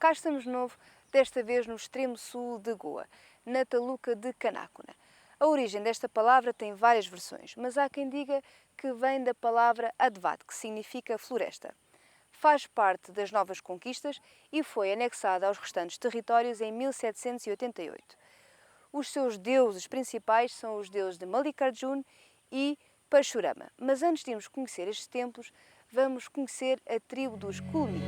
Cá estamos de novo, desta vez no extremo sul de Goa, na taluka de Canacona. A origem desta palavra tem várias versões, mas há quem diga que vem da palavra advat, que significa floresta. Faz parte das novas conquistas e foi anexada aos restantes territórios em 1788. Os seus deuses principais são os deuses de Mallikarjun e Parshurama. Mas antes de irmos conhecer estes templos, vamos conhecer a tribo dos Kulmi.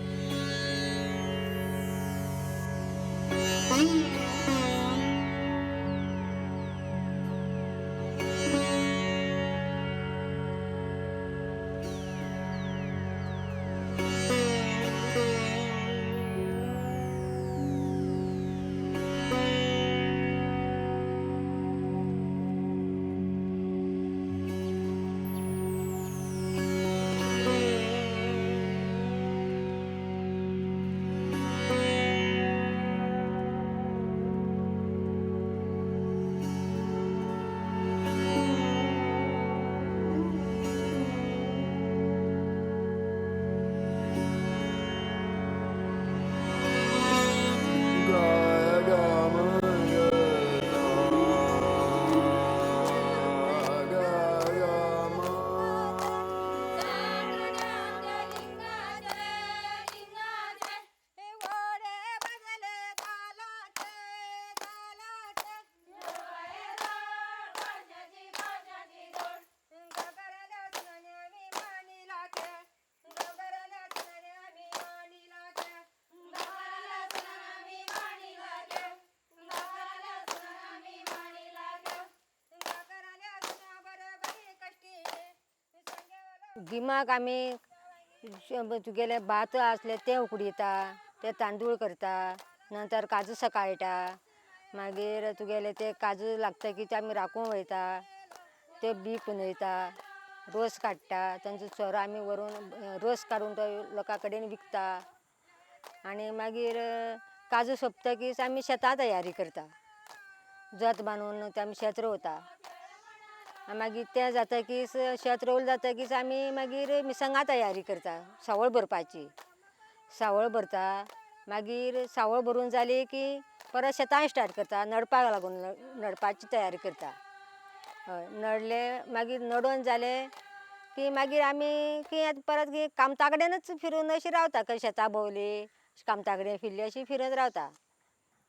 गिमाक आमी तुगेले भात असले ते उकडीता, ते तांदूळ करता, नंतर काजू सकाळटा, मागीर तुगेले ते काजू लागता की ते आमी राखूंक वयता, ते बी पुनयता, रोस काडटा, तांचो सोरो आमी व्हरून रोस काडून तो लोकां कडेन विकता. आनी मागीर काजू सोंपतकीच आमी शेतां तयारी करता, जोत बांदून ते आमी शेत रोवता. मागीर तें जातकीच शेत रोवलें जातकीच आमी मागीर मिरसांगा तयारी करता, सावळ भरपाची. सावळ भरता, मागीर सावळ भरून जाली की परत शेतां स्टार्ट करता, नडपाक लागून नडपाची तयारी करता. हय, नडले मागीर नडोवन जालें की मागीर आमी की परत की कामता कडेनच फिरून अशी रावता, खंय शेतां भोंवली कामता कडेन फिरली अशी फिरत रावता.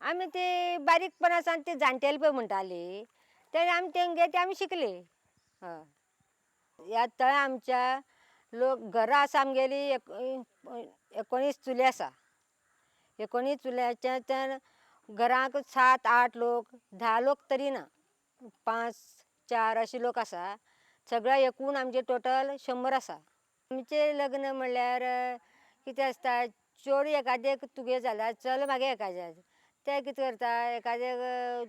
आमी ती बारीकपणासान ती जाणटेली पळय म्हणटाली ते आमी तेंगे ते आमी शिकली. हय, ह्या थंय आमच्या लोक घरां आसा आमगेली 19 चुली आसा. 19 चुल्याच्या त्या घरांक 7-8 लोक, 10 लोक तरी ना, 5-4 अशी लोक आसा. सगळ्या एकूण आमचे टोटल 100 आसा. आमचे लग्न म्हणल्यार कितें आसता, चेडूं एकादेक तुगे जाल्यार चल मागीर एकादें. ते कितें करता, एकादें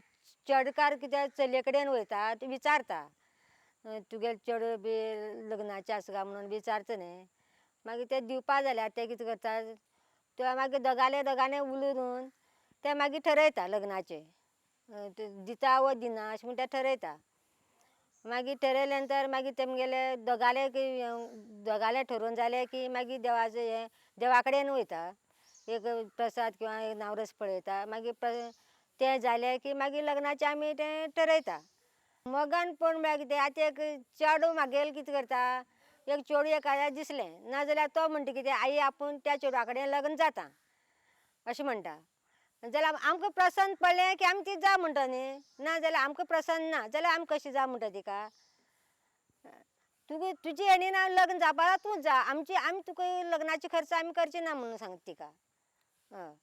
चेडकार कितें चलये कडेन वयता ते विचारता, तुगे चेडूं बी लग्नाचें आसा काय म्हणून विचारता न्ही. मागीर ते दिवपा जाल्यार ते कितें करता, ते मागीर दोगांले उलून ते मागीर ठरयता लग्नाचें, दिता वो दिना अशें म्हण ते ठरयता. मागीर ठरयले नंतर मागीर तेमगेले दोगांले ठरोवन जालें की मागीर देवाचें हें देवा कडेन वयता, एक प्रसाद किंवा एक नावरस पळयता. मागीर तें जालें की मागीर लग्नाचें आमी तें ठरयता. मोगान पळोवन म्हळ्यार कितें, आतां एक चेडूं म्हागेलें कितें करता, एक चेडूं एकाद्या दिसलें नाजाल्यार तो म्हणटा कितें, आई आपूण त्या चेडवा कडेन लग्न जाता अशें म्हणटा. जाल्यार आमकां प्रसन्न पडलें की आमी ती जा म्हणटा न्ही, ना जाल्यार आमकां प्रसन्न ना जाल्यार आमी कशी जा म्हणटा तिका. तुजी हेणीन लग्न जावपा तूं जा, आमी तुका लग्नाची खर्च आमी करची ना म्हणून सांगता तिका. हय,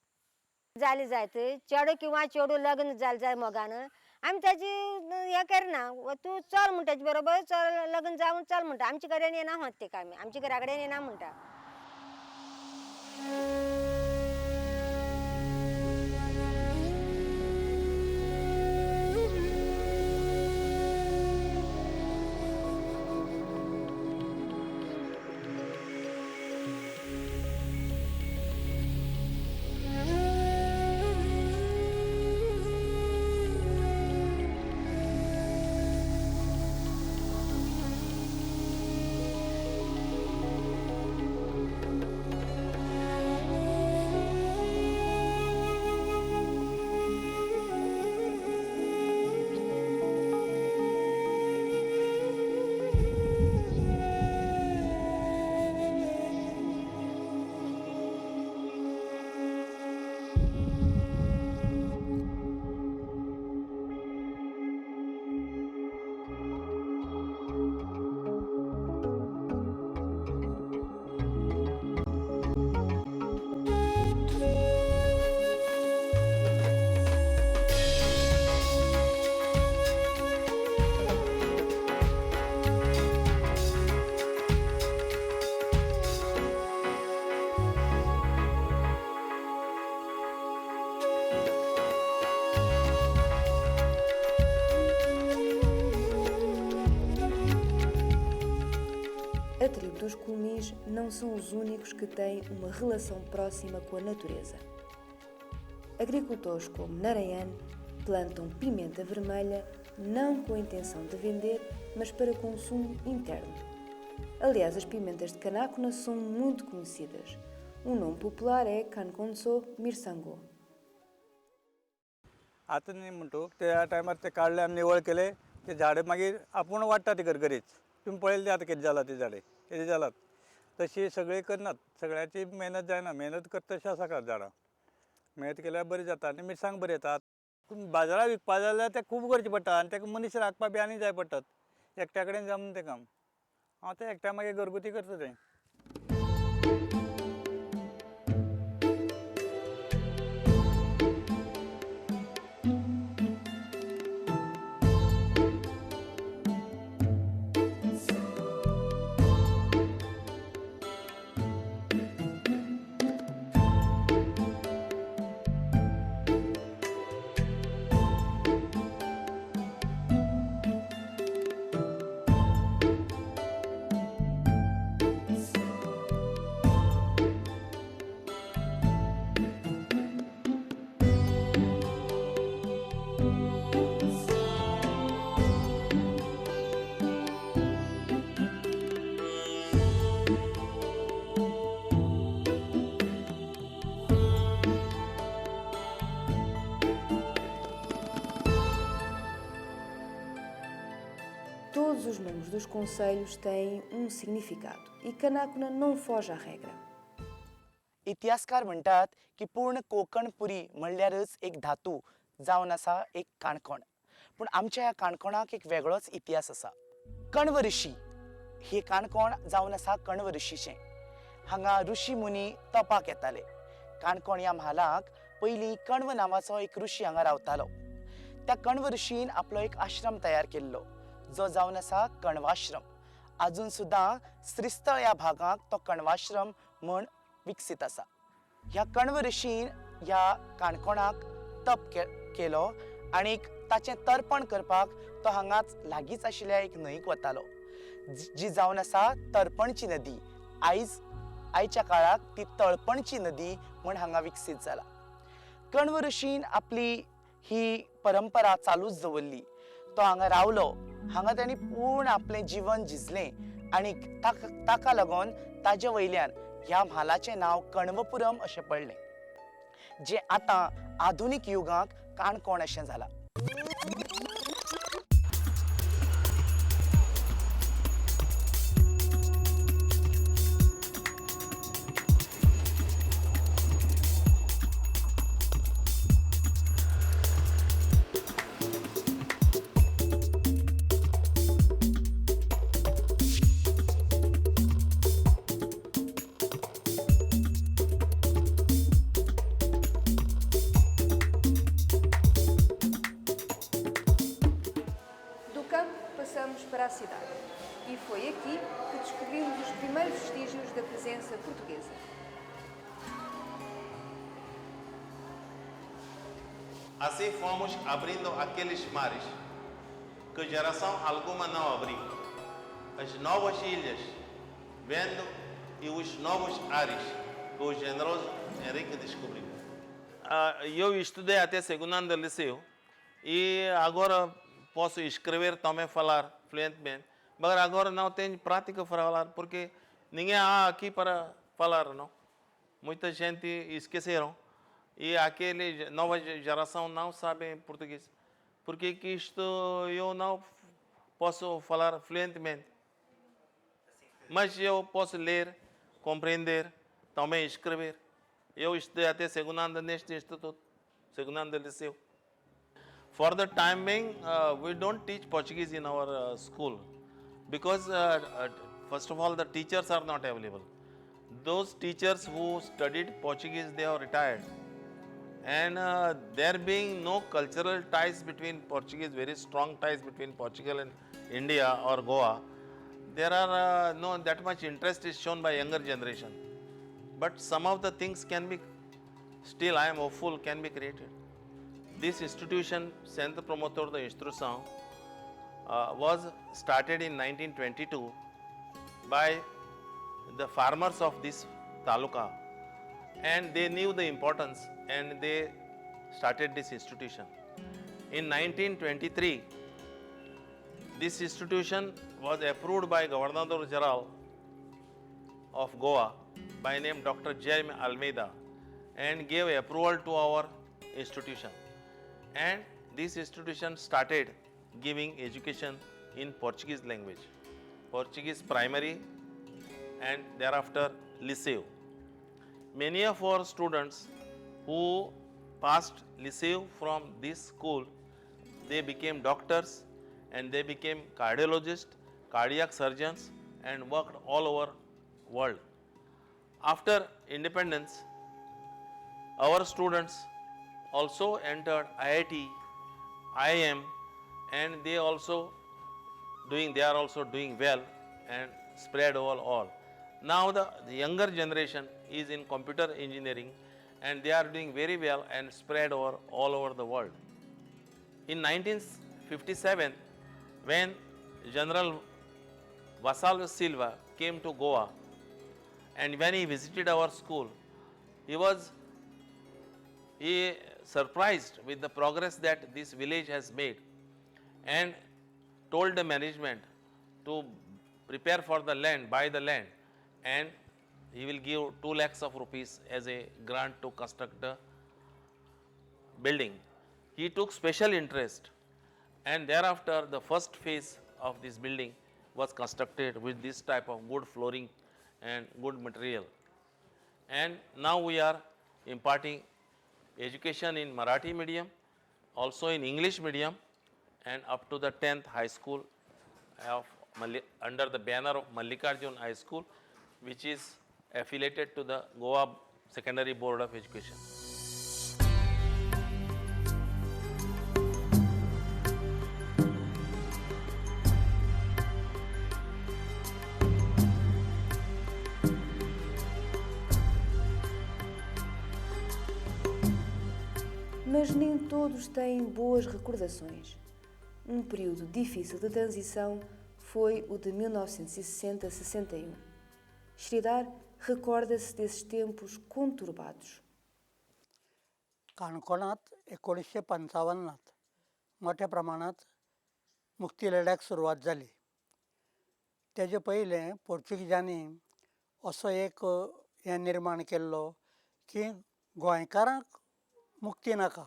जाली जायत चेडूं किंवा चेडूं लग्न जालें जाय मोगान आमी तेजी हें करना, तूं चल म्हणटा तेजे बरोबर चल, लग्न जावन चल म्हणटा. आमचे कडेन येना म्हणटा तिका आमी, आमच्या घरा कडेन येना म्हणटा. A tribo dos Kumis não são os únicos que têm uma relação próxima com a natureza. Agricultores como Narayan plantam pimenta vermelha não com a intenção de vender, mas para consumo interno. Aliás, as pimentas de Canacona são muito conhecidas. O nome popular é Canconso Mirsango. आता नाही म्हणतो त्या टायमार ते काढले आमी निवळ केले ते झाडे मागीर आपूण वाडटा ती गरगरीत तुम्ही पळयलें आतां कितें जालां ती झाडे कितें जालात तशी सगळी करनात सगळ्याची मेहनत जायना मेहनत करता तशी आसा झाडां मेहनत केल्यार बरी जाता आनी मिरसांग बरी येता बाजारात विकपा जाल्यार ते खूब करचें पडटा आनी तेका मनीस राखपा बी आनी जाय पडटात एकट्या कडेन जमना तें काम हांव तें एकट्या मागीर घरगुती करता तें Todos os nomes dos concelhos têm um significado e Canacona não foge à regra. इतिहासकार म्हणटात की पूर्ण कोकणपुरी म्हणल्यारच एक धातू जावन आसा एक काणकोण पूण आमच्या ह्या काणकोणाक एक वेगळोच इतिहास आसा कण्व ऋषी ही काणकोण जावन आसा कण्व ऋषीचें हांगा ऋषी मुनी तपाक येताले काणकोण ह्या म्हालाक पयलीं कण्व नांवाचो एक ऋषी हांगा रावतालो त्या कण्व ऋषीन आपलो एक आश्रम तयार केल्लो जो जावन आसा कण्वाश्रम अजून सुद्दां श्रीस्थळ ह्या भागांत तो कण्वाश्रम म्हण विकसीत आसा ह्या कण्व ऋषीन ह्या काणकोणाक तप केलो आनी ताचें तर्पण करपाक तो हांगाच लागींच आशिल्ल्या एक न्हंयक वतालो जी जावन आसा तर्पणची नदी आयच्या काळाक ती तळपणची नदी म्हण हांगा विकसीत जाला कण्व ऋषीन आपली ही परंपरा चालूच दवरली तो हांगा रावलो हांगा ताणी पूर्ण आपलें जीवन जिजलें आनी ताका लागून ताजे वयल्यान ह्या म्हालाचें नांव कण्वपुरम अशें पडलें जें आतां आधुनीक युगांत काणकोण अशें जालां Passamos para a cidade e foi aqui que descobrimos os primeiros vestígios da presença portuguesa. Assim fomos abrindo aqueles mares que geração alguma não abriu. As novas ilhas, vendo e os novos ares que o generoso Henrique descobriu. Eu estudei até segundo ano do liceu e agora posso escrever também falar fluentemente, mas agora não tenho prática para falar porque ninguém há aqui para falar, não. Muita gente esqueceram e aquela nova geração não sabe português. Porque que isto eu não posso falar fluentemente. Mas eu posso ler, compreender, também escrever. Eu estudei até segundo ano neste instituto, segundo ano do liceu. For the time being, we don't teach Portuguese in our school because first of all the teachers are not available. Those teachers who studied Portuguese, they are retired. And there being no cultural ties between Portuguese, very strong ties between Portugal and India or Goa, there are no that much interest is shown by younger generation. But some of the things can be, still I am hopeful, can be created. This institution, Centro Promotor da Instrução, was started in 1922 by the farmers of this taluka, and they knew the importance and they started this institution. In 1923, this institution was approved by Governor General of Goa by name Dr. Jeremy Almeida and gave approval to our institution. And this institution started giving education in Portuguese language, Portuguese primary and thereafter liceu. Many of our students who passed liceu from this school, they became doctors and they became cardiologists, cardiac surgeons and worked all over world. After independence, our students also entered IIT, IIM, and they are also doing well and spread over all. Now the younger generation is in computer engineering and they are doing very well and spread over all over the world. In 1957, when General Vasallo Silva came to Goa and when he visited our school, he surprised with the progress that this village has made and told the management to prepare for the land, buy the land, and he will give 2 lakhs of rupees as a grant to construct the building. He took special interest and thereafter the first phase of this building was constructed with this type of good flooring and good material. And now we are imparting education in Marathi medium, also in English medium and up to the 10th high school of under the banner of Mallikarjun High School, which is affiliated to the Goa Secondary Board of Education. Mas nem todos têm boas recordações. Um período difícil de transição foi o de 1960-61. Sridhar recorda-se desses tempos conturbados. काणकोणात 1955 मोठ्या प्रमाणात मुक्ती लढ्याक सुरवात जाली. तेजे पयलें पोर्चुगीजांनी असो एक हें निर्माण केल्लो की गोंयकारांक मुक्ती नाका,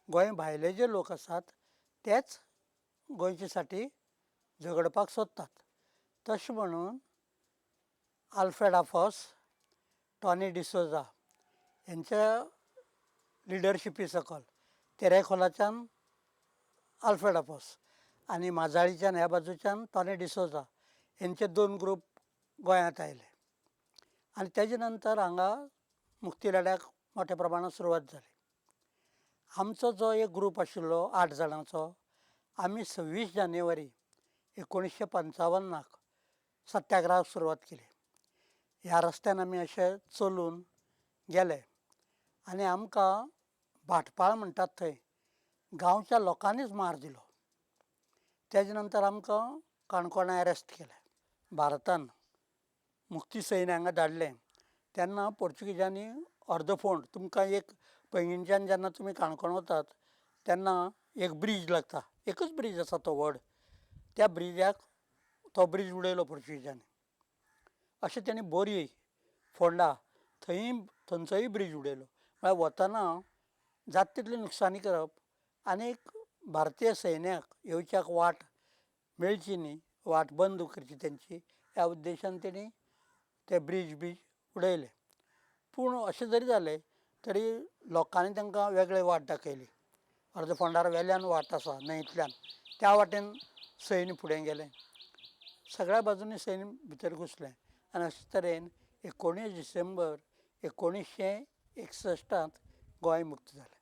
गोंय भायले जे लोक आसात तेच गोंयचे साठी झगडपाक सोदतात. तशें म्हणून आल्फ्रेड आफॉस, टॉनी डिसोजा हेंच्या लिडरशिपी सकल तेरेखोलाच्यान आल्फ्रेड आफॉस आनी माजाळीच्यान ह्या बाजूच्यान टॉनी डिसोजा हेंचे 2 ग्रूप गोंयांत आयले आनी तेजे नंतर हांगा मुक्ती लढ्याक मोठ्या प्रमाणांत सुरवात जाली. आमचो जो एक ग्रूप आशिल्लो 8 जाणांचो, आमी 26 जानेवारी 1955 सत्याग्रहाक सुरवात केली. ह्या रस्त्यान आमी अशे चलून गेले आनी आमकां भाटपाळ म्हणटात थंय गांवच्या लोकांनीच मार दिलो. तेजे नंतर आमकां काणकोणा अरेस्ट केले. भारतान मुक्ती सैन हांगा धाडलें तेन्ना पोर्चुगीजांनी अर्दफोंड तुमकां एक पैंगीणच्यान जेन्ना तुमी काणकोण वतात तेन्ना एक ब्रीज लागता, एकच ब्रीज आसा तो व्हड, त्या ब्रिजाक तो ब्रीज उडयलो पोर्चुगीजांनी. अशें तेणी बोरये, फोंडा थंयचोय ब्रीज उडयलो. म्हळ्यार वतना जाता तितली नुकसानी करप आनी भारतीय सैन्याक येवच्याक वाट मेळची न्ही, वाट बंद करची तेंची, ह्या उद्देशान तेणी ते ब्रीज उडयले. पूण अशें जरी जालें तरी लोकांनी तांकां वेगळे वाट दाखयली. अर्द फोंडार वेल्यान वाट आसा न्हंयतल्यान, त्या वाटेन सैन्य फुडें गेलें. सगळ्या बाजूंनी सैन्य भितर घुसलें आनी अशे तरेन 19 डिसेंबर 1961 गोंय मुक्त जालें.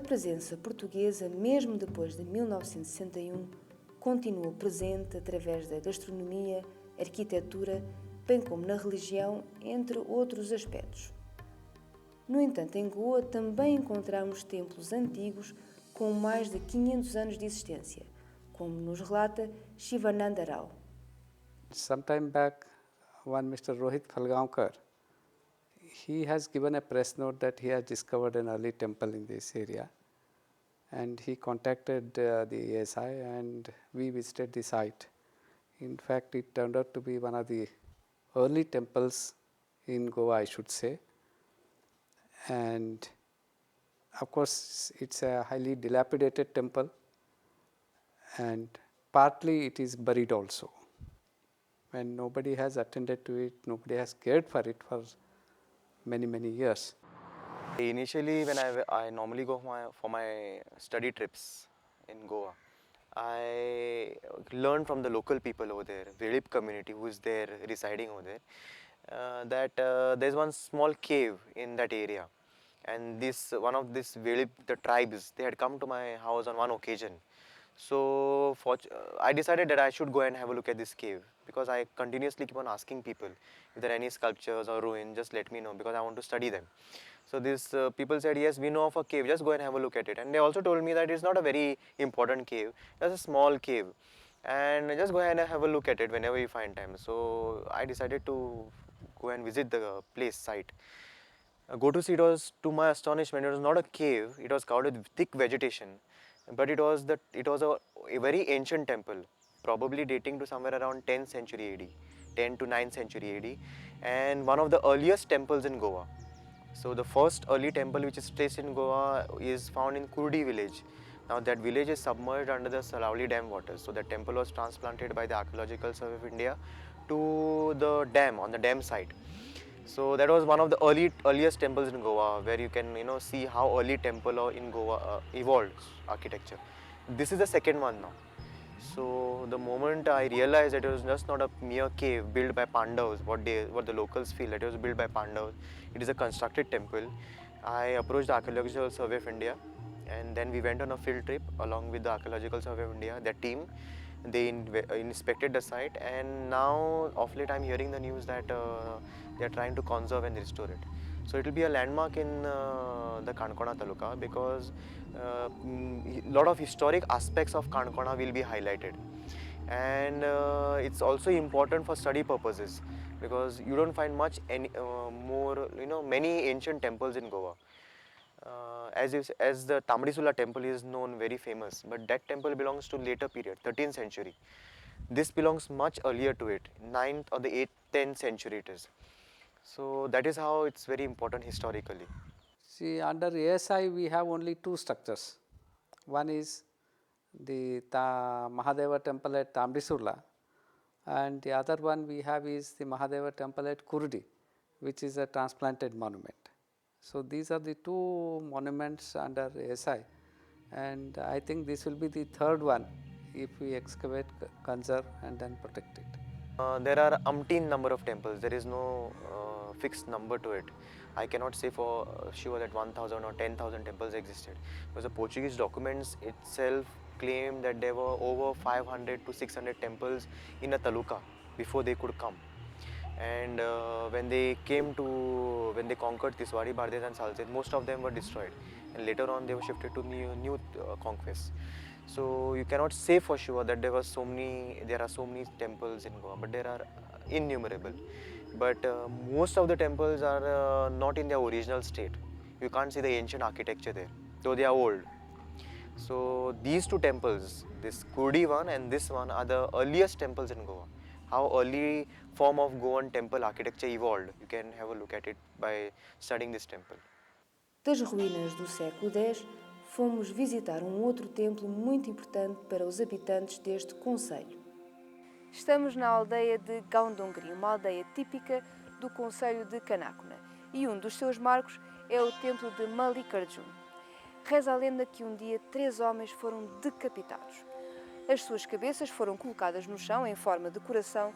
presença portuguesa, mesmo depois de 1961, continuou presente através da gastronomia, arquitetura, bem como na religião, entre outros aspectos. No entanto, em Goa também encontramos templos antigos com mais de 500 anos de existência, como nos relata Shivananda Rao. Some time back, one Mr. Rohit Falgaonkar, he has given a press note that he has discovered an early temple in this area, and he contacted the ASI and we visited the site. In fact, it turned out to be one of the early temples in Goa, I should say, and of course it's a highly dilapidated temple, and partly it is buried also, and nobody has attended to it, nobody has cared for it for many years. Initially, when I normally go for my study trips in Goa, I learned from the local people over there, Velip community who is there residing over there, that there's one small cave in that area, and one of this Velip, the tribes, they had come to my house on one occasion. So I decided that I should go and have a look at this cave, because I continuously keep on asking people if there are any sculptures or ruins, just let me know, because I want to study them. So these people said, yes, we know of a cave, just go and have a look at it. And they also told me that it's not a very important cave, it's a small cave, and just go ahead and have a look at it whenever you find time. So I decided to go and visit the place site. Go to see, it was, to my astonishment, it was not a cave, it was covered with thick vegetation, but it was a very ancient temple, probably dating to somewhere around 10th century AD, 10 to 9th century AD, and one of the earliest temples in Goa. So the first early temple which is placed in Goa is found in Kurdi village. Now that village is submerged under the Salauli dam waters. So the temple was transplanted by the Archaeological Survey of India to the dam, on the dam site. So that was one of the earliest temples in Goa, where you can see how early temple in Goa evolved architecture. This is the second one now. So the moment I realized that it was just not a mere cave built by Pandavas, what the locals feel that it was built by Pandavas, it is a constructed temple. I approached the Archaeological Survey of India, and then we went on a field trip along with the Archaeological Survey of India, their team. They inspected the site, and now of late I'm hearing the news that they are trying to conserve and restore it. So it will be a landmark in the Canacona taluka, because lot of historic aspects of Canacona will be highlighted, and it's also important for study purposes, because you don't find many ancient temples in Goa. As the Tamrisula temple is known, very famous, but that temple belongs to later period, 13th century. This belongs much earlier to it, 9th or the 8th, 10th century it is. So that is how it's very important historically. See, under ASI we have only two structures. One is the Mahadeva temple at Tamrisula, and the other one we have is the Mahadeva temple at Kurdi, which is a transplanted monument. So these are the two monuments under ASI, and I think this will be the third one if we excavate, conserve and then protect it. There are umpteen number of temples. There is no fixed number to it. I cannot say for sure that 1,000 or 10,000 temples existed, because the Portuguese documents itself claim that there were over 500 to 600 temples in a taluka before they could come. And when they conquered Tiswari, Bardes and Salsette, most of them were destroyed, and later on they were shifted to new conquests. So you cannot say for sure that there are so many temples in Goa, but there are innumerable. But most of the temples are not in their original state. You can't see the ancient architecture there, though they are old. So these two temples, this Kurdi one and this one, are the earliest temples in Goa. How early form of Goan temple architecture evolved, you can have a look at it by studying this temple. Das ruínas do século X, fomos visitar outro templo muito importante para os habitantes deste concelho. Estamos na aldeia de Gaundongri, uma aldeia típica do concelho de Canacona, e dos seus marcos é o templo de Mallikarjun. Reza a lenda que um dia 3 homens foram decapitados. As suas cabeças foram colocadas no chão em forma de coração,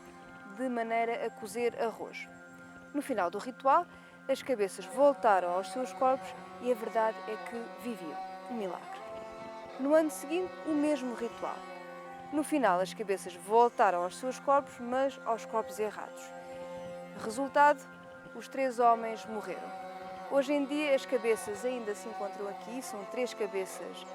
de maneira a cozer arroz. No final do ritual, as cabeças voltaram aos seus corpos e a verdade é que viviam. um milagre. No ano seguinte, o mesmo ritual. No final, as cabeças voltaram aos seus corpos, mas aos corpos errados. Resultado, os 3 homens morreram. Hoje em dia, as cabeças ainda se encontram aqui, são 3 cabeças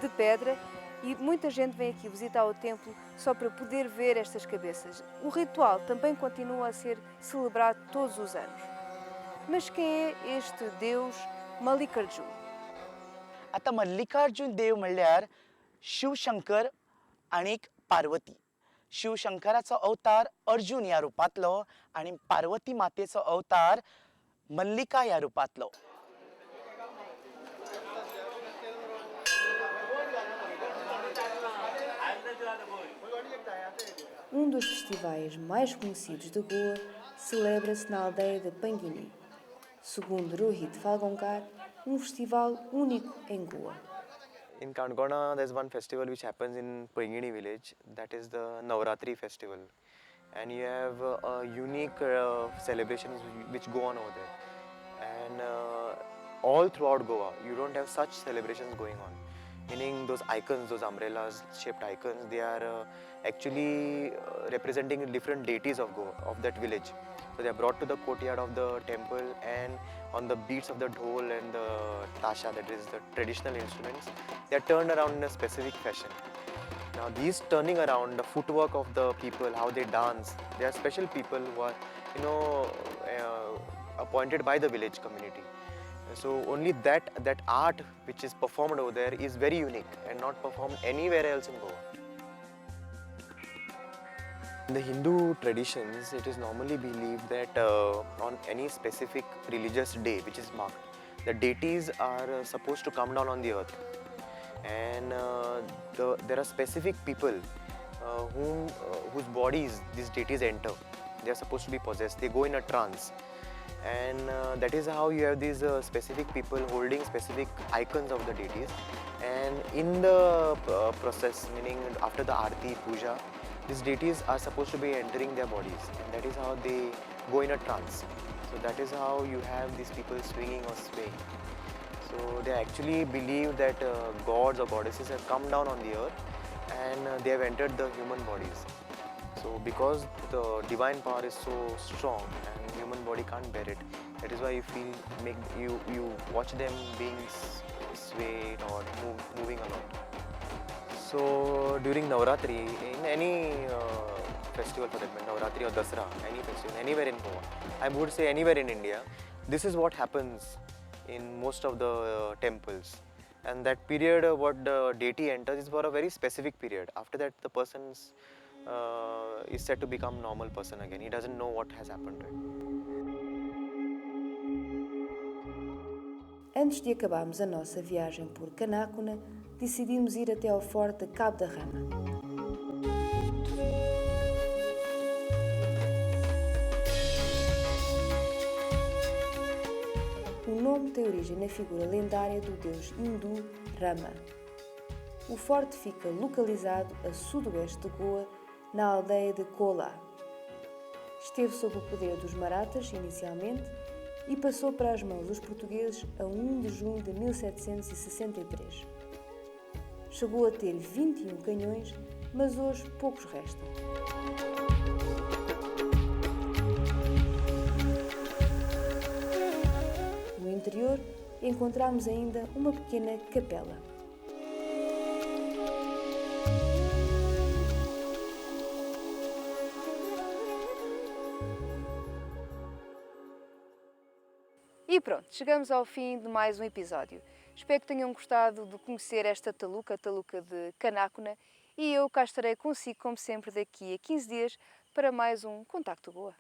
de pedra, e muita gente vem aqui visitar o templo só para poder ver estas cabeças. O ritual também continua a ser celebrado todos os anos. Mas quem é este Deus Mallikarjun? आता मल्लिकार्जुन देव म्हणल्यार शिवशंकर आणिक पार्वती. शिवशंकराचो अवतार अर्जुन ह्या रुपांतलो आणि पार्वती मातेचो अवतार मल्लिका ह्या रुपांतलो. Dos festivais mais conhecidos de Goa celebra-se na aldeia de Panguini. Segundo Rohit Falgankar, festival único em Goa. In Canacona, there's one festival which happens in Paingini village, that is the Navratri festival. And you have unique celebrations which go on over there. And all throughout Goa, you don't have such celebrations going on. Meaning those icons, those umbrellas shaped icons, they are actually representing different deities of Goa, of that village. So they are brought to the courtyard of the temple, and on the beats of the dhol and the tasha, that is the traditional instruments, they are turned around in a specific fashion. Now these turning around, the footwork of the people, how they dance, they are special people who are, appointed by the village community. So only that art which is performed over there is very unique and not performed anywhere else in Goa. In the Hindu traditions, it is normally believed that on any specific religious day which is marked, the deities are supposed to come down on the earth. And there are specific people whose bodies these deities enter. They are supposed to be possessed. They go in a trance. And that is how you have these specific people holding specific icons of the deities. And in the process, meaning after the Aarti, Puja, these deities are supposed to be entering their bodies. And that is how they go in a trance. So that is how you have these people swinging or swaying. So they actually believe that gods or goddesses have come down on the earth and they have entered the human bodies. So because the divine power is so strong and human body can't bear it, that is why you watch them being swayed or moving a lot. So during Navratri, in any festival for that matter, Navratri or Dasra, any festival, anywhere in Goa, I would say anywhere in India, this is what happens in most of the temples. And that period what the deity enters is for a very specific period. After that the person is said to become normal person again. He doesn't know what has happened to him. Antes de acabarmos a nossa viagem por Canacona, decidimos ir até ao forte de Cabo da Rama. O nome tem origem na figura lendária do deus hindu Rama. O forte fica localizado a sudoeste de Goa, na aldeia de Kola. Esteve sob o poder dos Marathas inicialmente e passou para as mãos dos portugueses a 1 de junho de 1763. Chegou a ter 21 canhões, mas hoje poucos restam. No interior, encontramos ainda uma pequena capela. E pronto, chegamos ao fim de mais um episódio. Espero que tenham gostado de conhecer esta taluka, a taluka de Canacona, e eu cá estarei consigo, como sempre, daqui a 15 dias para mais um Contacto Goa.